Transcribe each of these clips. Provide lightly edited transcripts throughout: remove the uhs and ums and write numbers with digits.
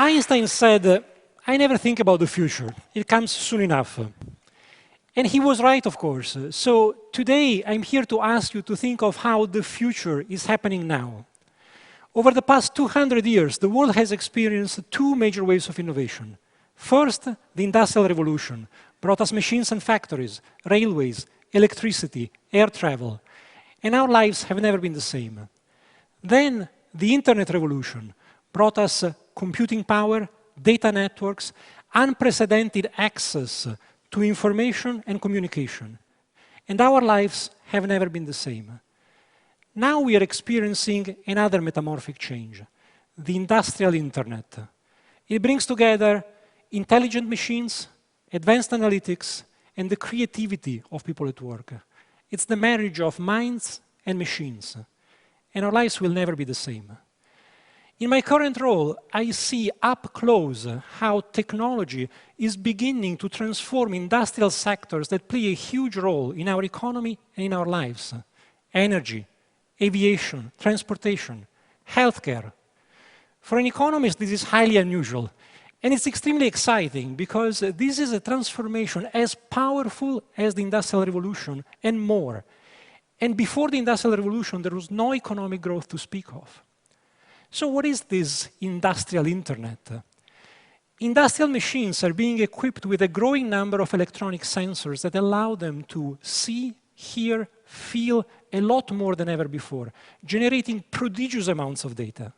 Einstein said, I never think about the future. It comes soon enough. And he was right, of course. So today, I'm here to ask you to think of how the future is happening now. Over the past 200 years, the world has experienced two major waves of innovation. First, the Industrial Revolution brought us machines and factories, railways, electricity, air travel. And our lives have never been the same. Then, the Internet Revolution brought us computing power, data networks, unprecedented access to information and communication. And our lives have never been the same. Now we are experiencing another metamorphic change, the industrial internet. It brings together intelligent machines, advanced analytics, and the creativity of people at work. It's the marriage of minds and machines. And our lives will never be the same. In my current role, I see up close how technology is beginning to transform industrial sectors that play a huge role in our economy and in our lives. Energy, aviation, transportation, healthcare. For an economist, this is highly unusual. And it's extremely exciting because this is a transformation as powerful as the Industrial Revolution and more. And before the Industrial Revolution, there was no economic growth to speak of. So what is this industrial internet? Industrial machines are being equipped with a growing number of electronic sensors that allow them to see, hear, feel a lot more than ever before, generating prodigious amounts of data.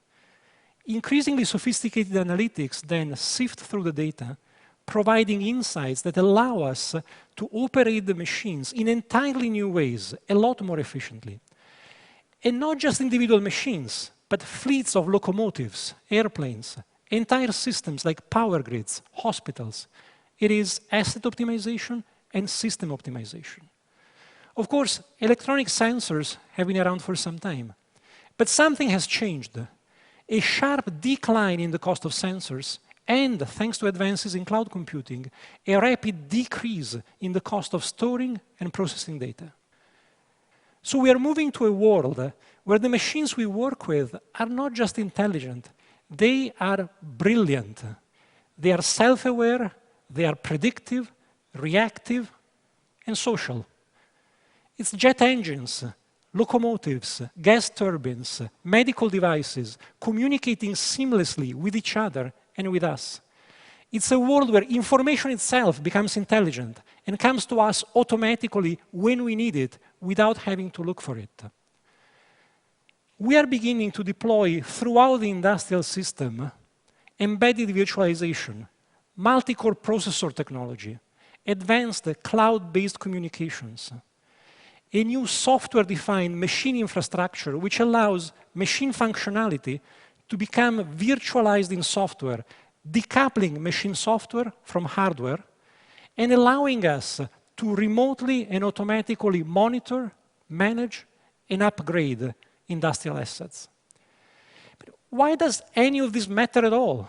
Increasingly sophisticated analytics then sift through the data, providing insights that allow us to operate the machines in entirely new ways, a lot more efficiently. And not just individual machines, but fleets of locomotives, airplanes, entire systems like power grids, hospitals. It is asset optimization and system optimization. Of course, electronic sensors have been around for some time, but something has changed. A sharp decline in the cost of sensors and, thanks to advances in cloud computing, a rapid decrease in the cost of storing and processing data. So we are moving to a world where the machines we work with are not just intelligent, they are brilliant. They are self-aware, they are predictive, reactive, and social. It's jet engines, locomotives, gas turbines, medical devices communicating seamlessly with each other and with us. It's a world where information itself becomes intelligent and comes to us automatically when we need it without having to look for it. We are beginning to deploy throughout the industrial system embedded virtualization, multi-core processor technology, advanced cloud-based communications, a new software-defined machine infrastructure which allows machine functionality to become virtualized in software, decoupling machine software from hardware, and allowing us to remotely and automatically monitor, manage, and upgrade industrial assets. But why does any of this matter at all?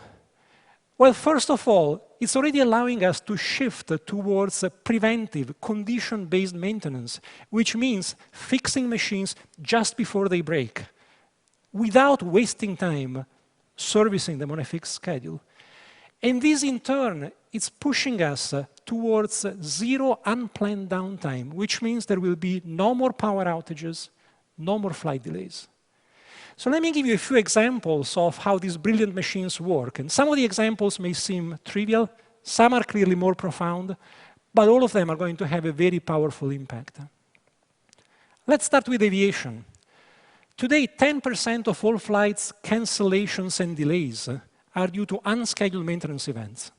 Well, first of all, it's already allowing us to shift towards preventive, condition-based maintenance, which means fixing machines just before they break, without wasting time servicing them on a fixed schedule. And this, in turn, is pushing us towards zero unplanned downtime, which means there will be no more power outages, no more flight delays. So let me give you a few examples of how these brilliant machines work. And some of the examples may seem trivial, some are clearly more profound, but all of them are going to have a very powerful impact. Let's start with aviation. Today, 10% of all flights cancellations and delays are due to unscheduled maintenance events.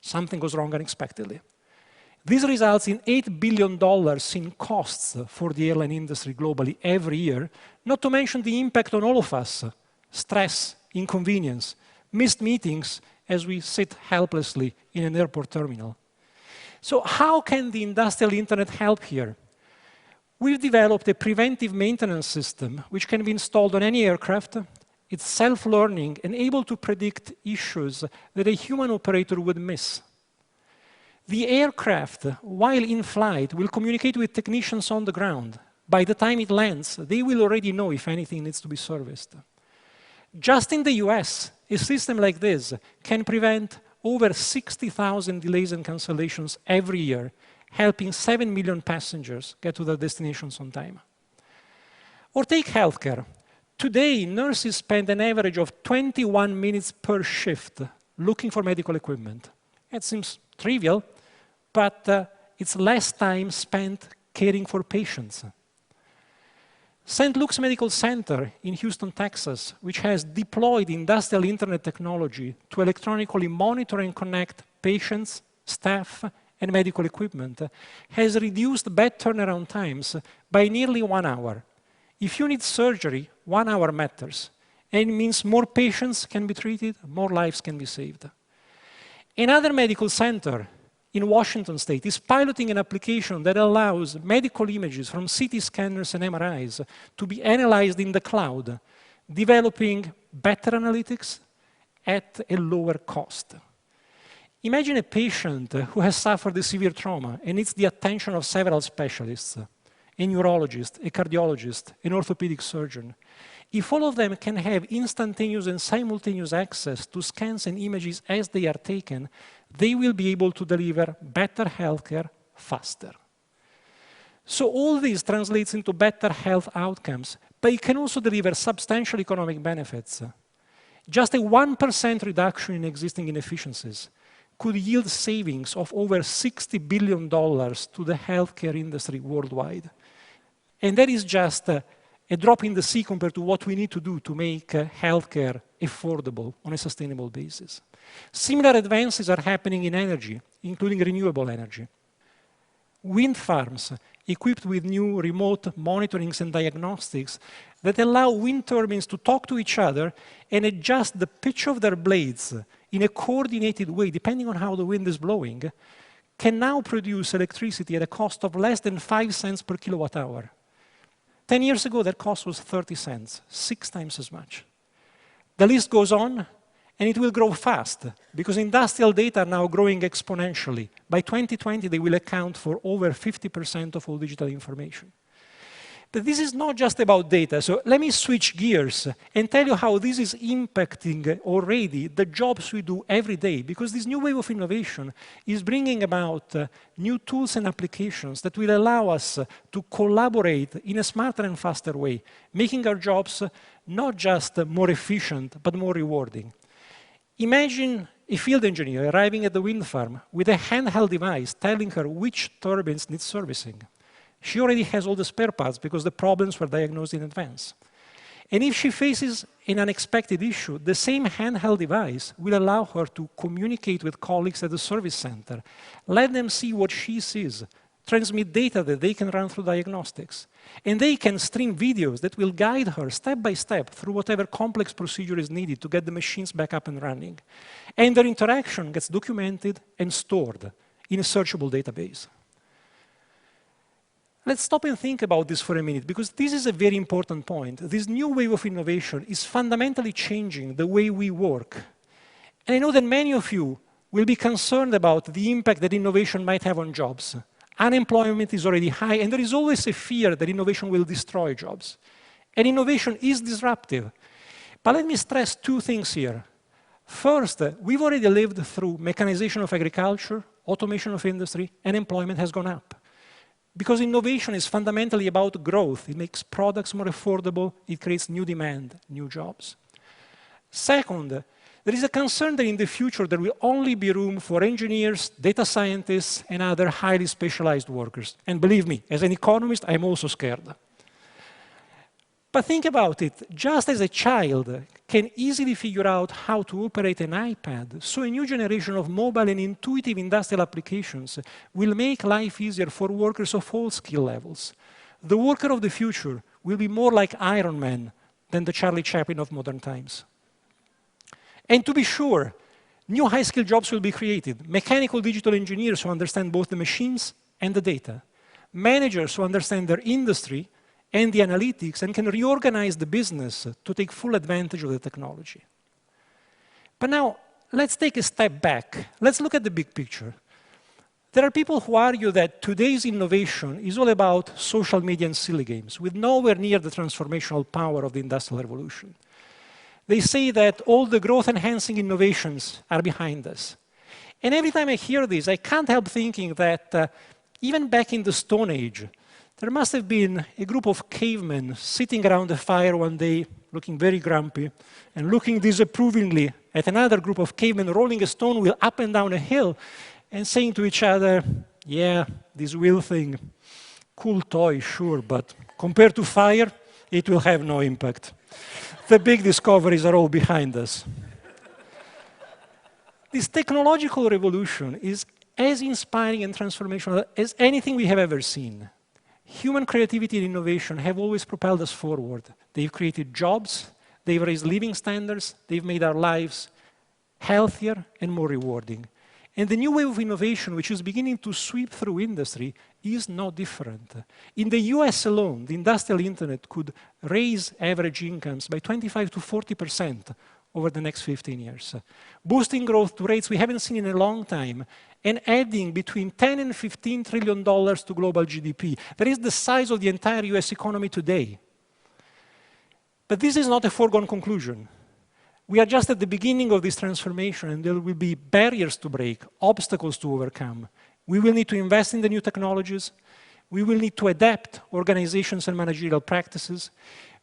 Something goes wrong unexpectedly. This results in $8 billion in costs for the airline industry globally every year, not to mention the impact on all of us, stress, inconvenience, missed meetings as we sit helplessly in an airport terminal. So how can the industrial internet help here? We've developed a preventive maintenance system which can be installed on any aircraft. It's self-learning and able to predict issues that a human operator would miss. The aircraft, while in flight, will communicate with technicians on the ground. By the time it lands, they will already know if anything needs to be serviced. Just in the US, a system like this can prevent over 60,000 delays and cancellations every year, helping 7 million passengers get to their destinations on time. Or take healthcare. Today, nurses spend an average of 21 minutes per shift looking for medical equipment. It seems trivial, but it's less time spent caring for patients. St. Luke's Medical Center in Houston, Texas, which has deployed industrial internet technology to electronically monitor and connect patients, staff, and medical equipment, has reduced bed turnaround times by nearly 1 hour. If you need surgery, 1 hour matters, and it means more patients can be treated, more lives can be saved. Another medical center in Washington State is piloting an application that allows medical images from CT scanners and MRIs to be analyzed in the cloud, developing better analytics at a lower cost. Imagine a patient who has suffered a severe trauma and needs the attention of several specialists, a neurologist, a cardiologist, an orthopedic surgeon. If all of them can have instantaneous and simultaneous access to scans and images as they are taken, they will be able to deliver better healthcare faster. So all this translates into better health outcomes, but it can also deliver substantial economic benefits. Just a 1% reduction in existing inefficiencies could yield savings of over $60 billion to the healthcare industry worldwide. And that is just a drop in the sea compared to what we need to do to make healthcare affordable on a sustainable basis. Similar advances are happening in energy, including renewable energy. Wind farms equipped with new remote monitorings and diagnostics that allow wind turbines to talk to each other and adjust the pitch of their blades in a coordinated way, depending on how the wind is blowing, can now produce electricity at a cost of less than 5 cents per kilowatt hour. 10 years ago, that cost was 30 cents, 6 times as much. The list goes on, and it will grow fast, because industrial data are now growing exponentially. By 2020, they will account for over 50% of all digital information. But this is not just about data, so let me switch gears and tell you how this is impacting already the jobs we do every day, because this new wave of innovation is bringing about new tools and applications that will allow us to collaborate in a smarter and faster way, making our jobs not just more efficient, but more rewarding. Imagine a field engineer arriving at the wind farm with a handheld device telling her which turbines need servicing. She already has all the spare parts because the problems were diagnosed in advance. And if she faces an unexpected issue, the same handheld device will allow her to communicate with colleagues at the service center, let them see what she sees, transmit data that they can run through diagnostics. And they can stream videos that will guide her step by step through whatever complex procedure is needed to get the machines back up and running. And their interaction gets documented and stored in a searchable database. Let's stop and think about this for a minute, because this is a very important point. This new wave of innovation is fundamentally changing the way we work. And I know that many of you will be concerned about the impact that innovation might have on jobs. Unemployment is already high, and there is always a fear that innovation will destroy jobs. And innovation is disruptive. But let me stress 2 things here. First, we've already lived through mechanization of agriculture, automation of industry, and employment has gone up. Because innovation is fundamentally about growth. It makes products more affordable, it creates new demand, new jobs. Second, there is a concern that in the future there will only be room for engineers, data scientists, and other highly specialized workers. And believe me, as an economist, I'm also scared. But think about it, just as a child can easily figure out how to operate an iPad, so a new generation of mobile and intuitive industrial applications will make life easier for workers of all skill levels. The worker of the future will be more like Iron Man than the Charlie Chaplin of modern times. And to be sure, new high-skilled jobs will be created. Mechanical digital engineers who understand both the machines and the data. Managers who understand their industry and the analytics and can reorganize the business to take full advantage of the technology. But now, let's take a step back. Let's look at the big picture. There are people who argue that today's innovation is all about social media and silly games, with nowhere near the transformational power of the Industrial Revolution. They say that all the growth-enhancing innovations are behind us. And every time I hear this, I can't help thinking that even back in the Stone Age, there must have been a group of cavemen sitting around a fire one day, looking very grumpy, and looking disapprovingly at another group of cavemen rolling a stone wheel up and down a hill, and saying to each other, yeah, this wheel thing, cool toy, sure, but compared to fire, it will have no impact. The big discoveries are all behind us. This technological revolution is as inspiring and transformational as anything we have ever seen. Human creativity and innovation have always propelled us forward. They've created jobs, they've raised living standards, they've made our lives healthier and more rewarding. And the new wave of innovation, which is beginning to sweep through industry, is no different. In the US alone, the industrial internet could raise average incomes by 25 to 40% over the next 15 years, boosting growth to rates we haven't seen in a long time, and adding between 10 and $15 trillion to global GDP. That is the size of the entire US economy today. But this is not a foregone conclusion. We are just at the beginning of this transformation, and there will be barriers to break, obstacles to overcome. We will need to invest in the new technologies. We will need to adapt organizations and managerial practices.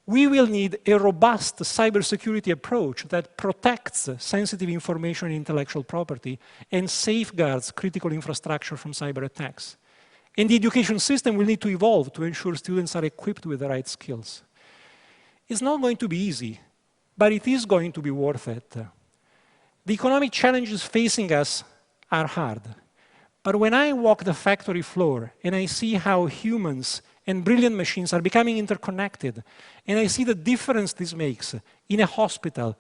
We will need a robust cybersecurity approach that protects sensitive information and intellectual property and safeguards critical infrastructure from cyber attacks. And the education system will need to evolve to ensure students are equipped with the right skills. It's not going to be easy, but it is going to be worth it. The economic challenges facing us are hard. But when I walk the factory floor and I see how humans and brilliant machines are becoming interconnected, and I see the difference this makes in a hospital,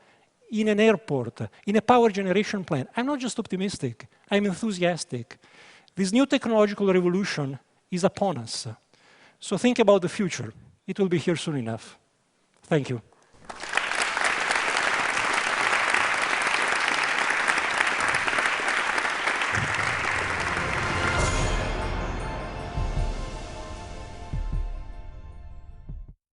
in an airport, in a power generation plant, I'm not just optimistic, I'm enthusiastic. This new technological revolution is upon us. So think about the future. It will be here soon enough. Thank you.